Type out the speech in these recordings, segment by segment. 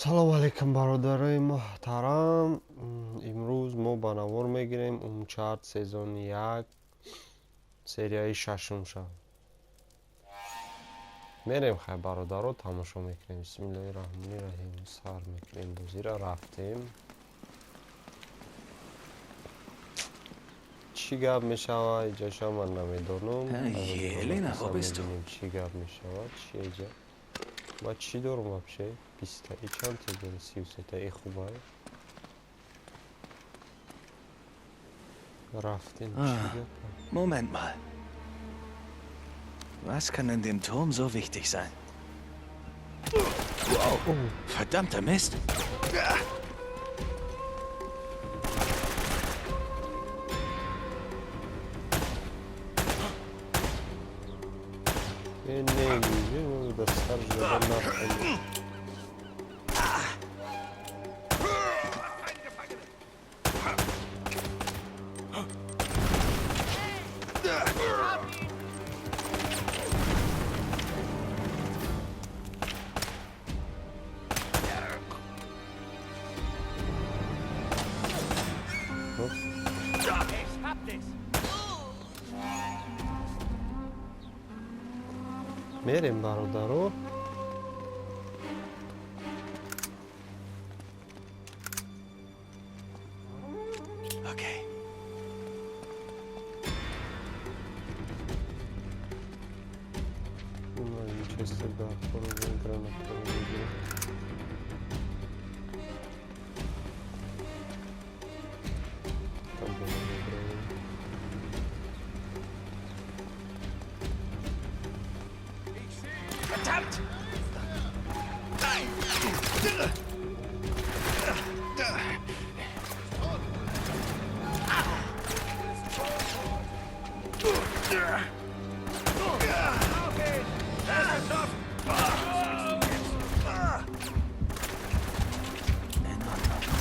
салому алейкум бародарои муҳтарам. Имрӯз мо ба навор мегирем Uncharted сезони 1 серияи 6 шав. мерем хай бародаро тамошо мекунем. бисмиллаҳи роҳмони роҳим. сар мекунем бозиро, рафтем. чӣ гап мешавад иҷоша ман намедонам. Елена, wo bist du? чӣ гап мешавад, чӣ эҷа ва чӣ дорум вообще? 20 чанд тедори 33 хубай. Raftin, Moment mal. Was kann in dem Turm so wichtig sein? Wow, verdammter Mist! мерем бародаро. Okay. Verdammt!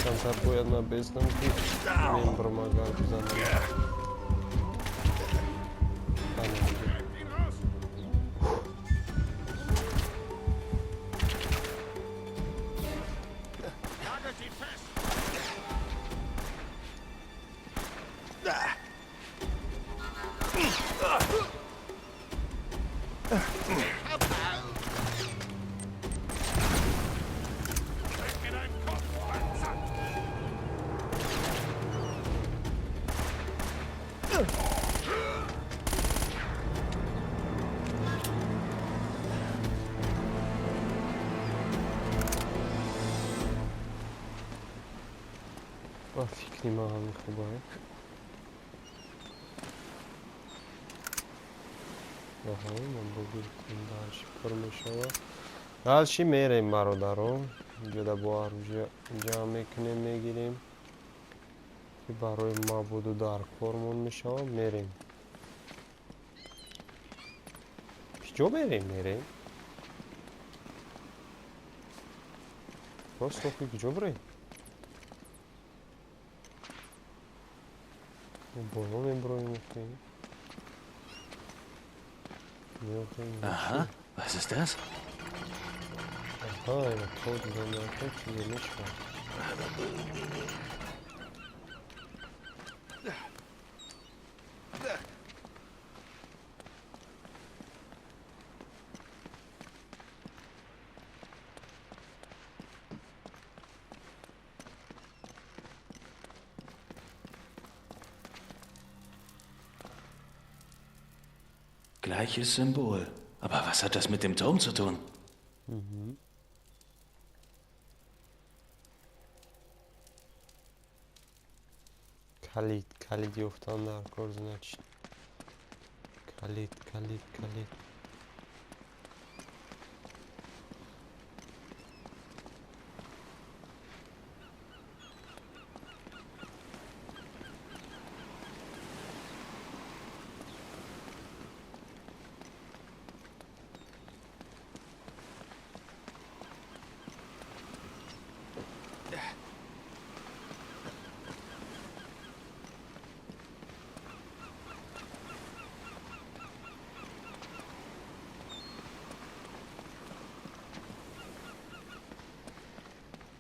Cantar boiado na base não me lembro uma garganta. فکری ما همین خوبه من بگیریم داشت پرمشوه دالشی میریم برادرو جدا با оружие جمع میکنیم میگیریم که برای ما بودو در کارمون میشوه میریم کجا میریم راست خوبی کجا بریم بالا میبرویم میکنیم Aha, was ist das? Aha, eine Code, die man hier nicht mehr. Gleiches Symbol. Aber was hat das mit dem Turm zu tun? Khalid yoktan da koordinat açtı. Khalid.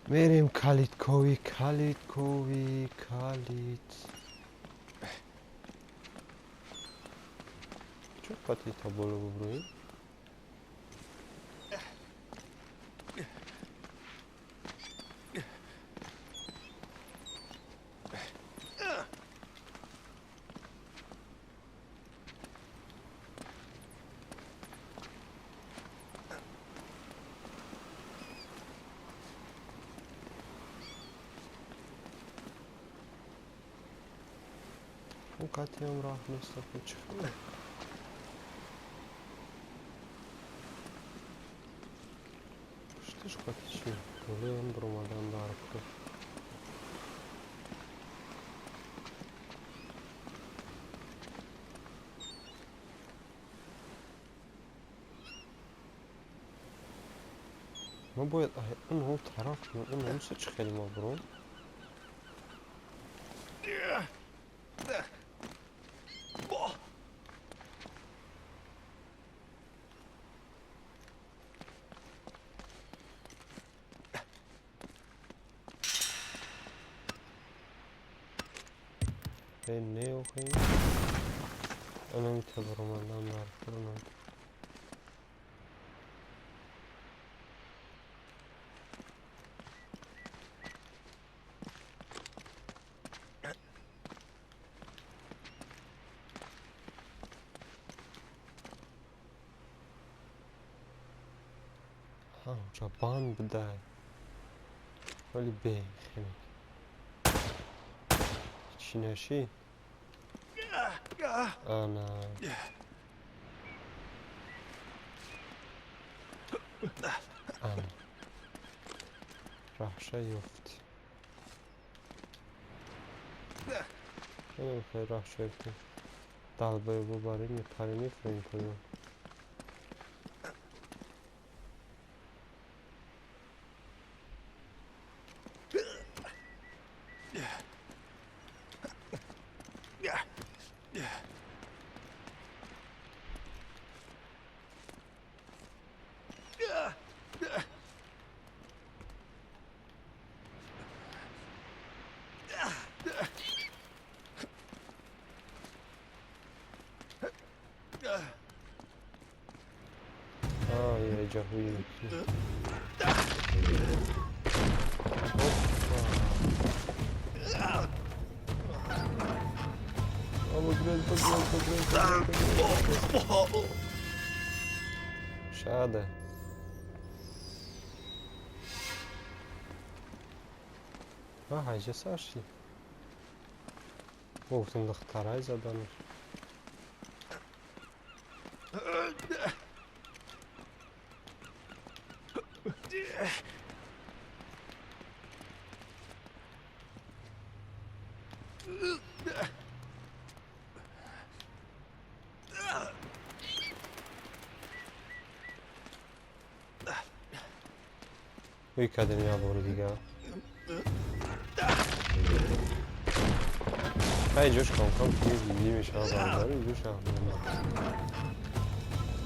میریم کلید کوی چه قطعی تا بالا ببرویم؟ اون قطعی هم راه نیست خود چخیره پشتش قطعی چیه؟ دوله هم برمادن دار کرد ما باید اون طرف اون چه خیلی ما برون نه اوکی انا میتبرم الان نعرف ها اونجا باند بده ولی به خیلی چی نشی؟ انا انا رحشه یفت انا بخیر رحشه یفتیم دلبه بباریم میپری میفرین کنیم یه جا روی یکی بگرد شاده هجه سرشی گفتم دخترهای زدنش یک کدنی ها برو دیگه خیلی جوش کم توی زیدی میشه ها برداری جوش هم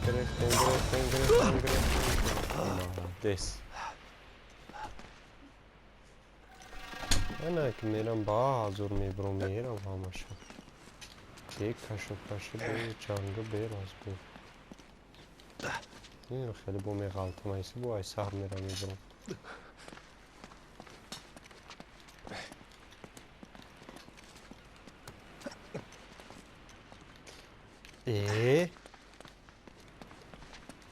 گرفتیم دست نه که میرم با حضور میبرم میرم همشو یک کشو به جنگه بیراز بود این خیلی با میغلطم ایسی با ای سر میرم میبرم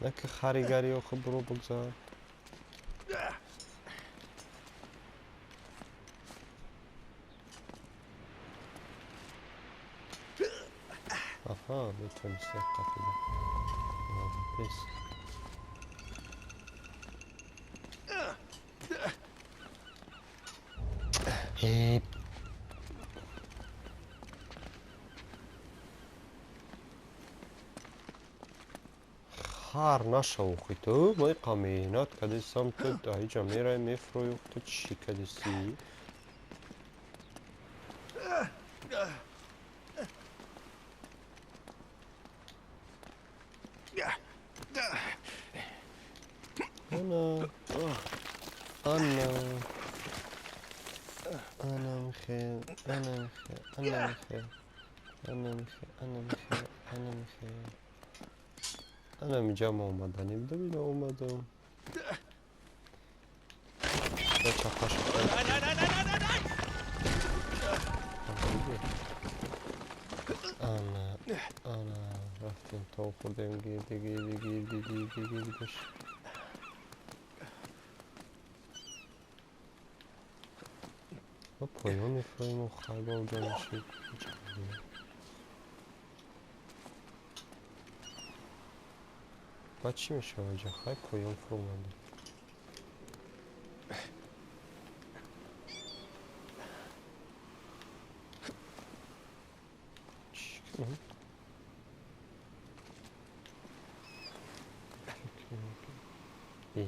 نه که خریگری آخه برو بگذار آها میتونی سیخ قطعه پیس خار نشو خی تو باید قامینات کدی سمت دایی جا میره میفروی تو چی کدی سی انا انا نمیخه نمیخه انا میجام اومدنیم ببین اومدم به چپاش انا رفتیم تا خوردیم گیردش ما پایان میفراییم و خیلی اونجا میشید بعد چی میشه آجا خیلی پایان فرو منده چی کنم؟ ای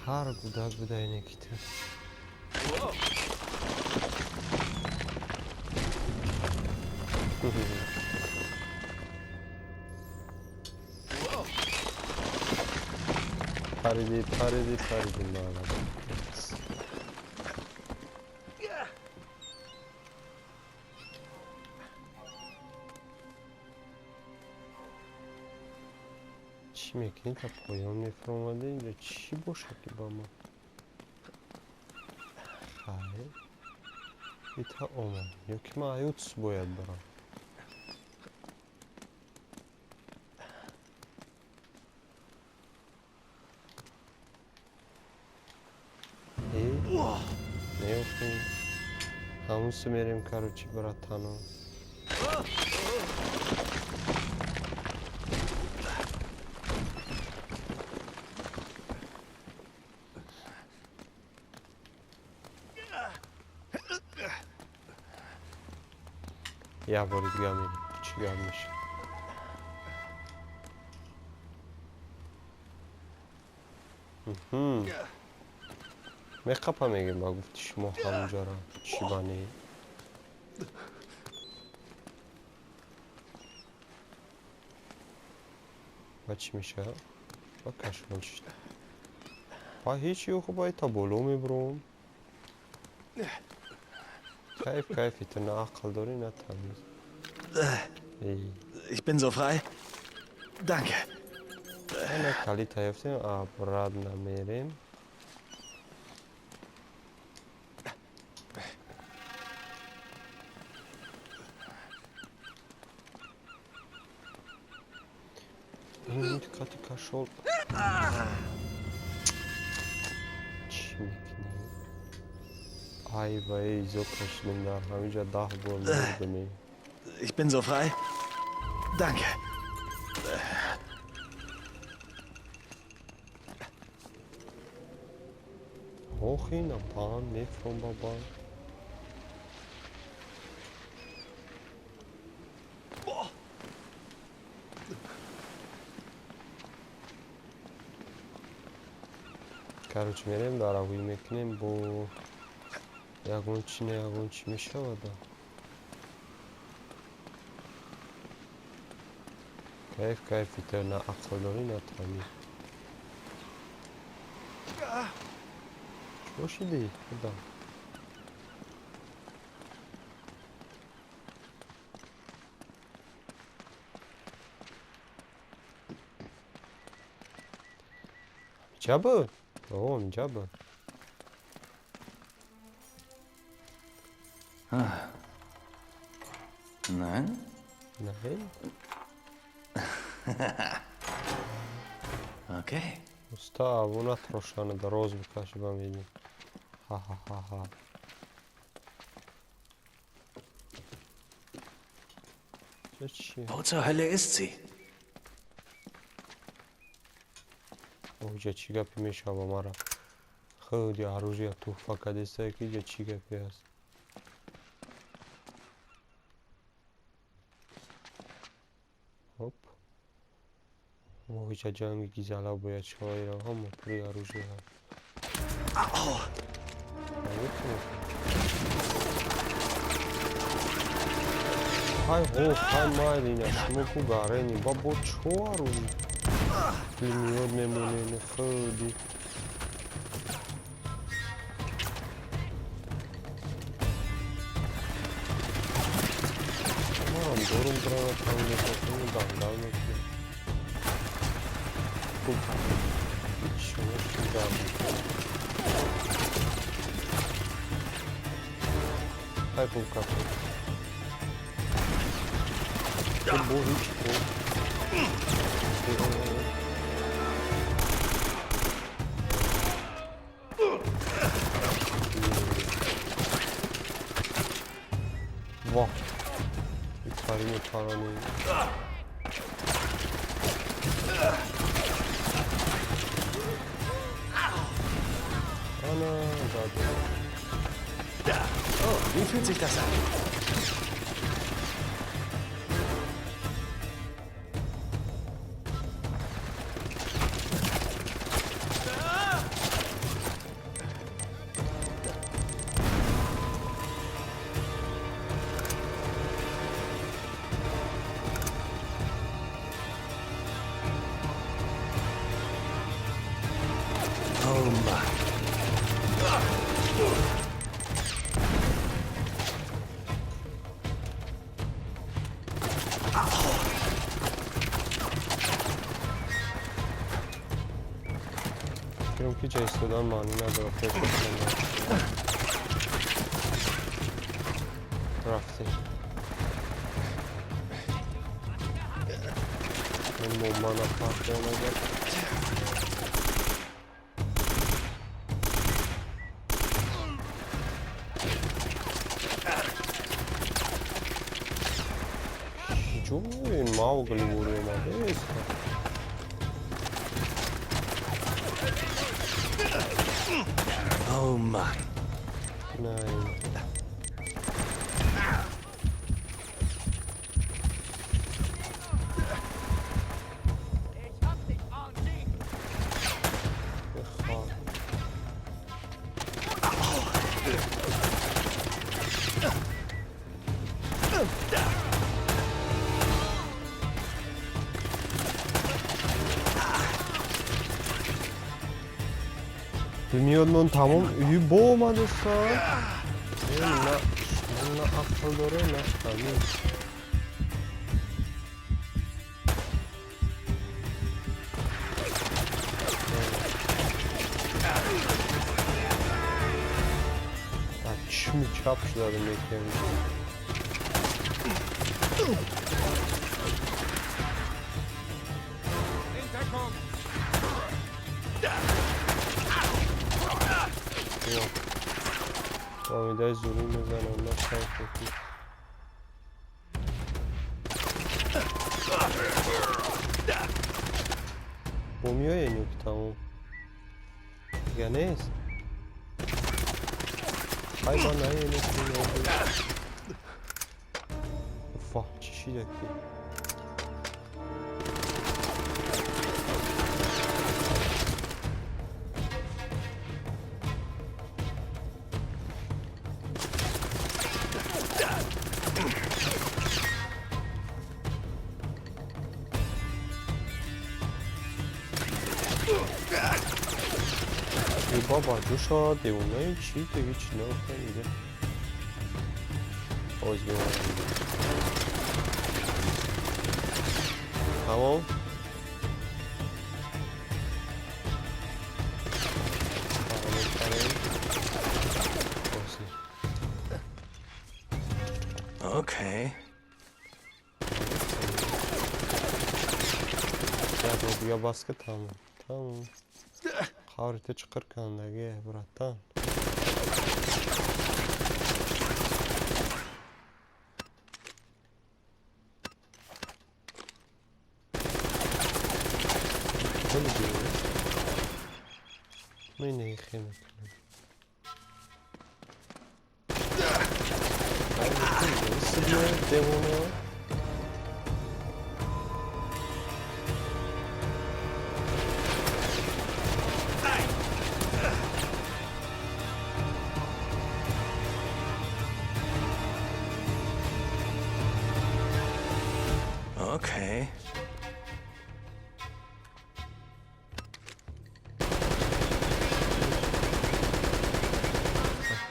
خر بوده اینه که تو پریدی مالا چی میکنی تا پایان میفر اومده اینجا چی باشه که با ما خیلی ایتا اومد یا که ما ایوتس باید برم ای نیفتیم همون سو میریم کارو چی برات تنها یه باری دیگه میریم چی گرد میشه میقپا میگیم با گفتی شما همونجا را چی بانی و چی میشه با کشمون چی با هیچی او باید تا بلو میبروم کیفی تو نه عقل داری نه تمیز ای Ich bin so frei. Danke. نه کلی تایفتیم ابرد نمیریم این دقتی کشول چی میکنی؟ ای وای زو کشیدیم در همینجا 10 بار مردمی Ich bin so frei. Danke. hoch این بان میفرم بابا کاروچ میریم داراوی میکنیم بو یگون چی میشه ودا کیفی تو نه عقل داری نه تمیز چی باشیدی خدا جابه اوه جابه Nein? نه Okay. استا اونا تروشانه دروز بکاشی با میدیم ها ها ها ها چیه Wo zur Hölle ist sie? اوجا چی گپی میشه با مرا خیلی عروضی تو فقط است که جا چی گپی است هوپ اوجا جنگ گیزالا باید چای را هم پری عروضی ها های هو های مایدین شما کو گارنی بابا چوارو میاد نمونه خودی ما هم دورم برای تاونه کنیم دندان میکنیم خوب شما شو دارم های خوب کافی bu hiç bu. Vah. Bir tarani. Ana, da. Oh, wie fühlt sich das an? Cred că ce este doar manina de la fece crafting. Nu mana parte ona gel. Join Mowgli vuruyor neredeyse. Oh Mann. Nein. Bilmiyordum tamam iyi boğmadı sen. Bununla akıl doğru ne? Tamam. Şimdi çapşıladım eklemiş. Yok. O vidayı zulüm ezen onlar şarkı etmiş. Bomya yeniyor ki tamam. Ya neyse. Hayvanlar yenesin oldu. Ufak çişecek ki. Baba duşa devunayı çiğ de hiç ne yapayım Özgür tamam. Okay. Ya buraya baskı tamam. Tamam. Harita çıkarkandagi brattan. Böyle diyor. Ne yıkayım. Isırma devonu. Okay.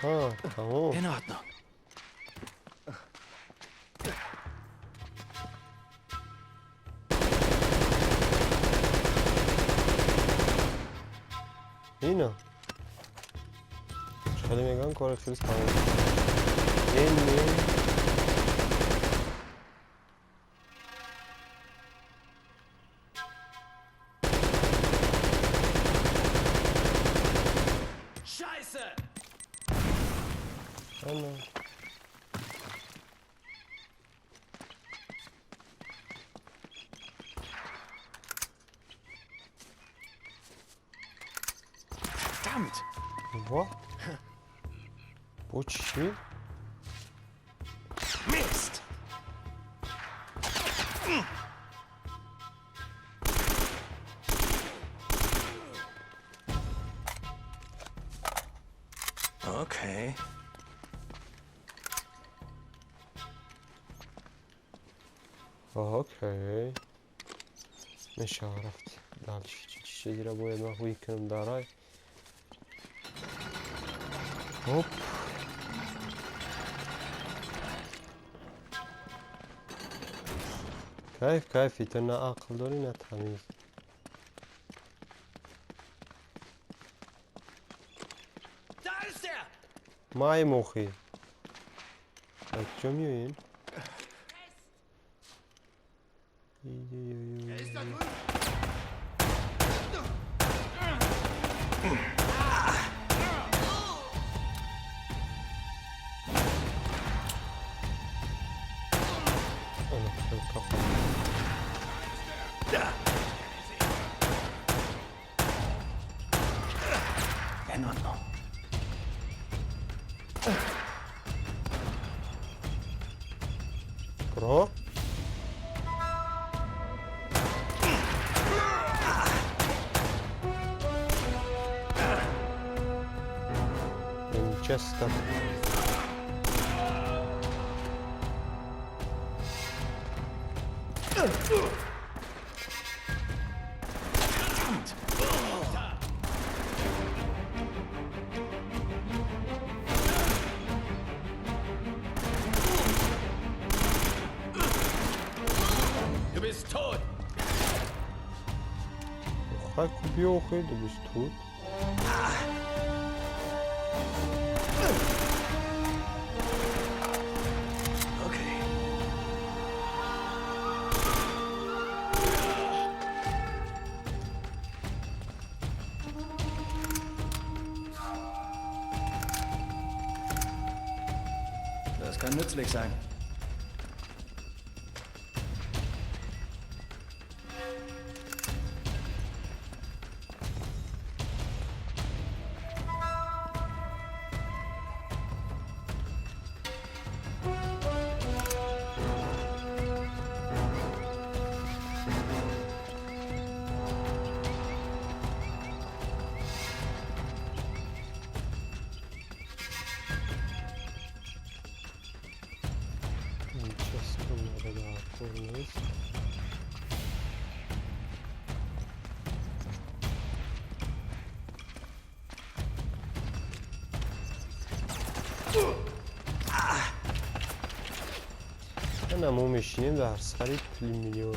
Aha, tamam. In Ordnung. اینو خیلی میگن کار فیلز تمام. این Scheiße! انا Verdammt! وا bu چی؟ Mist! Okay. اوکی میشه رفت دالش چیزی را باید من روی کنم دارای هوپ کیفی تو نه عقل داری نه تمیز Da ist er! مای موخی کجا میوین؟ انا خیلی کافی In Ordnung. برو Winchester Du bist tot! خاک بیوخی du bist tot Okay. Das kann nützlich sein. Winchester nerede نیست نه ما میشینیم در سری پلی میلیون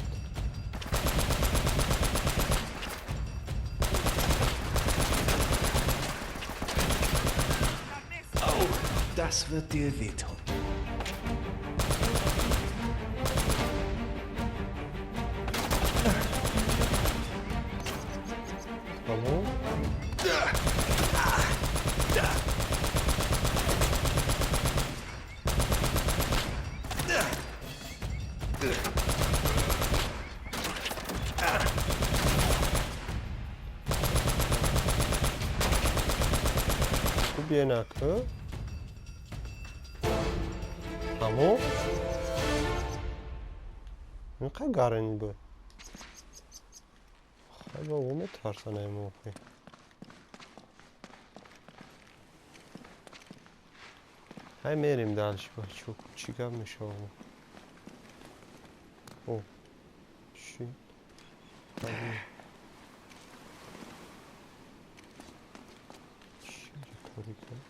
Oh, das wird dir wehtun. تمام خوب یه نکه تمام اینقدر گرنی بود خیلی بابا میترسن این موقع های میریم دلش با چی گم میشه او چی؟ طبیعی. چی کاری کرد؟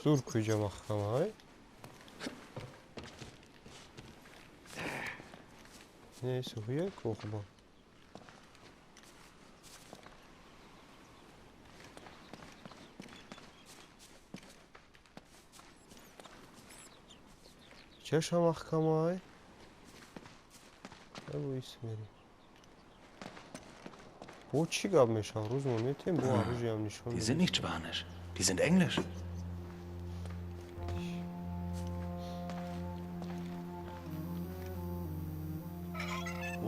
زور kuyuca mahkemeyi. Neyse huya kokma. چشم محکمه bu ismini. Bu چی گاب میشه روز مونیتیم بو روز هم نشون Die sind nicht Spanisch. Die sind Englisch.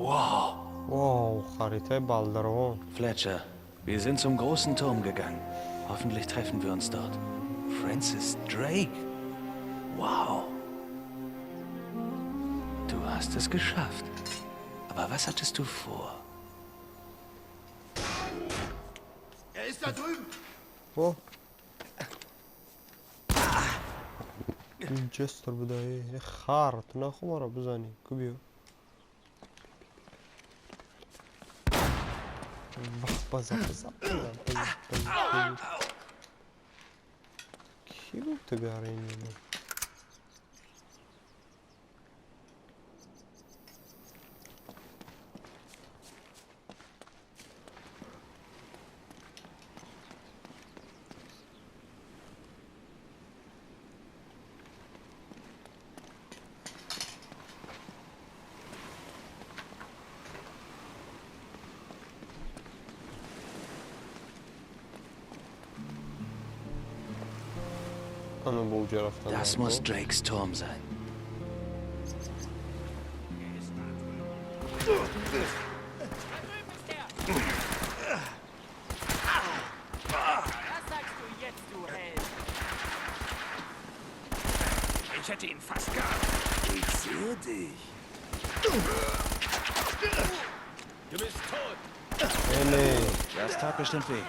Wow. واو خریطه بالدران. Fletcher, wir sind zum großen Turm gegangen. Hoffentlich treffen wir uns dort. Francis Drake. Wow. Du hast es geschafft. Aber was hattest du vor? Er ist da drüben! Oh. Winchester بدایی یه خارت نخو ما رو بزنی کو بیو بزا کی گفته بیاره این نمو همه با اوجه رفتن Das muss Drakes Turm sein. Was sagst du jetzt, du Held? Ich hätte ihn fast gehabt. Ich sehe dich. Du bist tot. نه Das tat bestimmt weh.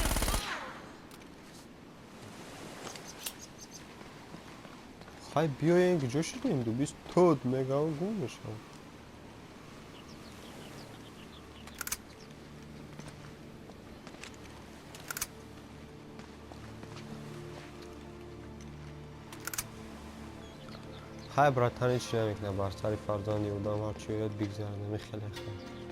خواهی بیای اینکه جوشی نیم دو بیست تود مگا گون میشم خواهی براتنی چی نمیکنه بر سری فرزانی و دام هرچی یاد بگذارده میخیلی خیلی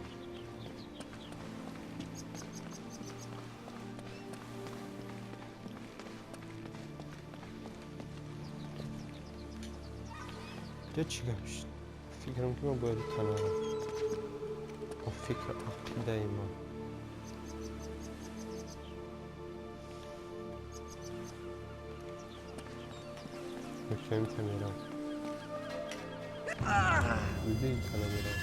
یه چی گمشت فکرم که من باید تنها با فکر عقیده ای من بکنیم که میرم ببین تنها میرم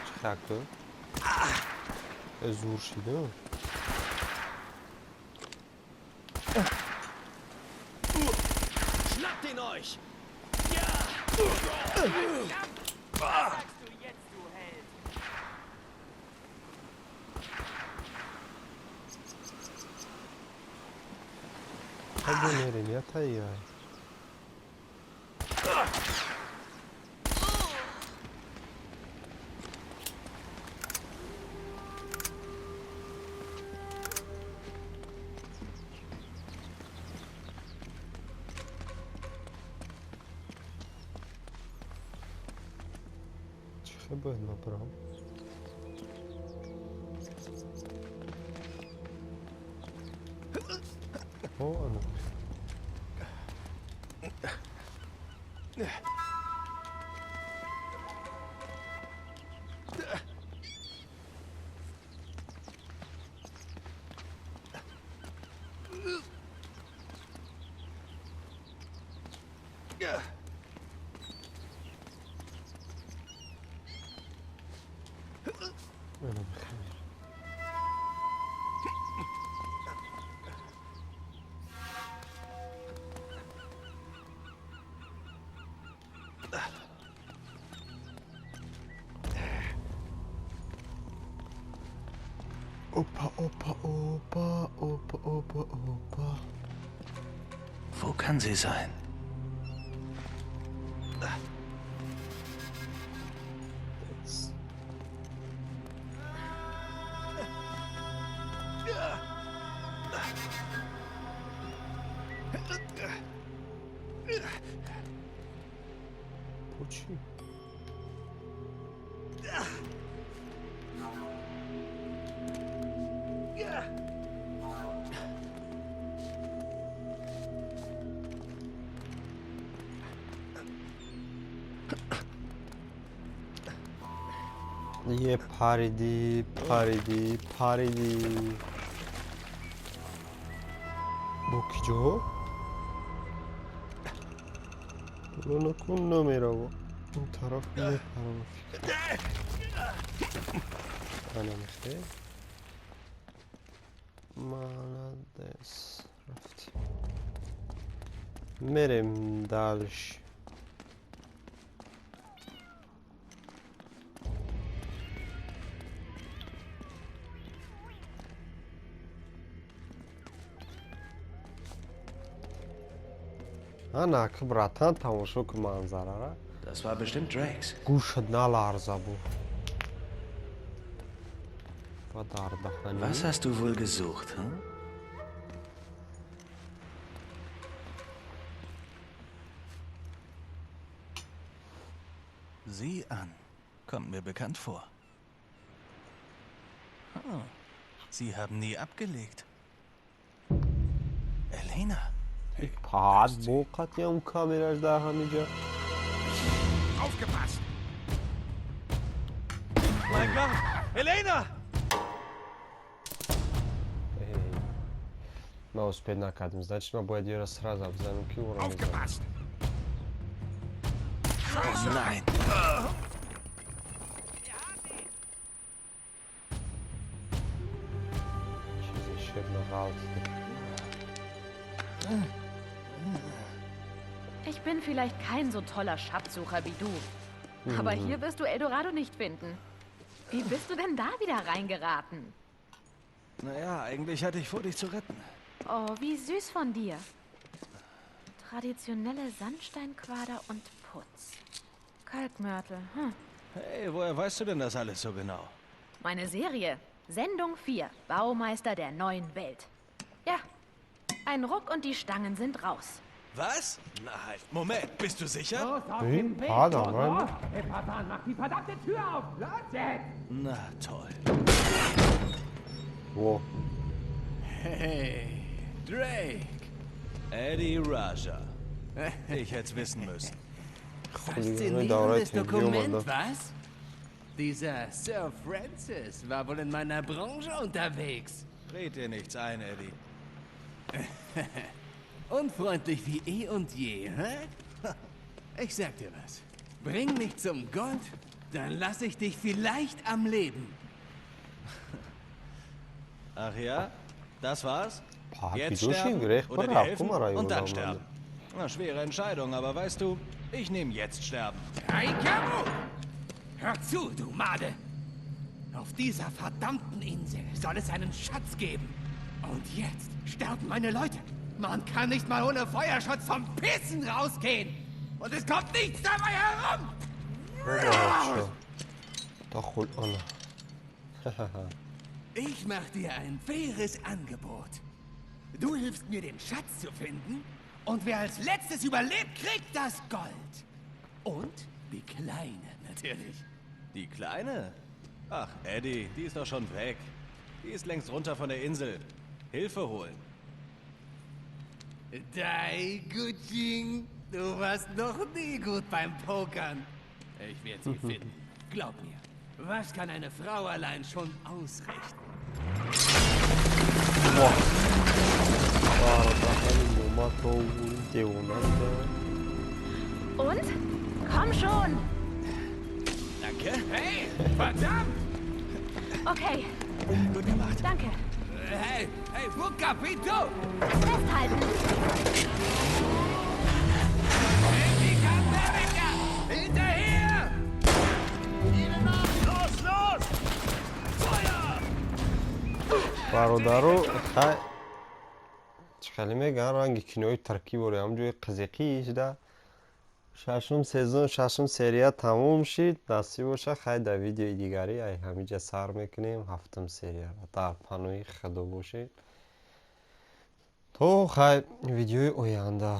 چه خک تو؟ زور شیده Schnappt ihn euch! Was sagst du jetzt, du Held? hadi nereye yatay ya چه باید ما برام او انا انا بخير اوبا Opa. Wo kann sie sein? Jetzt. Putschi. یه پریدی بوکجو رو نکن نمیره و این طرف میپرم نمیخته مالدس رفتیم میریم دالش انا كبرتان تماشوك منظره Das war bestimmt Drakes. گوشت نلرزه بو و در دهنی Was hast du wohl gesucht, hm? Sieh an. Kommt mir bekannt vor. Oh, Sie haben nie abgelegt. Elena. پاد موقت یا اون کامیراش در همینجا Aufgepasst! Mein Gott! Elena! ما успеть накадим, значит мы باید یه را сразу بزنیم که او را میزنیم Aufgepasst! Oh nein! چیزی شیر نغالت Ich bin vielleicht kein so toller Schatzsucher wie du. Aber hier wirst du Eldorado nicht finden. Wie bist du denn da wieder reingeraten? Naja, eigentlich hatte ich vor, dich zu retten. Oh, wie süß von dir. Traditionelle Sandsteinquader und Putz. Kalkmörtel. Hey, woher weißt du denn das alles so genau? Meine Serie. Sendung 4. Baumeister der neuen Welt. Ja. Ein Ruck und die Stangen sind raus. Was? Nein. Moment, bist du sicher? این پاد آمد Patan, mach die verdammte Tür auf! Los jetzt! Na toll. و Hey, Drake. Eddie Raja. Ich hätte es wissen müssen. خیلی دارای تیوی اومده was? Dieser Sir Francis war wohl in meiner Branche unterwegs. Red dir nichts ein, Eddie. Unfreundlich wie eh und je, hä? Ich sag dir was. Bring mich zum Gold, dann lass ich dich vielleicht am Leben. Ach ja? Das war's? پاد Jetzt بیدوشی sterben گریخ oder پر dir رفت helfen مرا und dann یولا sterben? Na, schwere Entscheidung, aber weißt du, ich nehme jetzt sterben. Aikamu! Hör zu, du Made! Auf dieser verdammten Insel soll es einen Schatz geben. Und jetzt sterben meine Leute. Man kann nicht mal ohne Feuerschutz vom Pissen rausgehen. Und es kommt nichts dabei herum. دخل انا Ich mach dir ein faires Angebot. Du hilfst mir, den Schatz zu finden. Und wer als letztes überlebt, kriegt das Gold. Und die Kleine, natürlich. Die Kleine? Ach, Eddie, die ist doch schon weg. Die ist längst runter von der Insel. Hilfe holen. Dai Gucing, du warst noch nie gut beim Pokern. Ich werde sie finden. Glaub mir. Was kann eine Frau allein schon ausrichten? Und? Komm schon! Danke. Hey, verdammt! Okay, Gut gemacht. danke. Hey, wo capito? Festhalten! Hey, Amerika! Hinterher! Los, los! Feuer! бародару хай خیلی میگن رنگ کینوی ترکی بوده همجوری قزقی شده ششم سزون ششم سریه تموم شد نصیب باشه خیلی در ویدیوی دیگری همینجا سر میکنیم هفتم سریه در پانوی خدا باشید تو خیلی ویدیوی آینده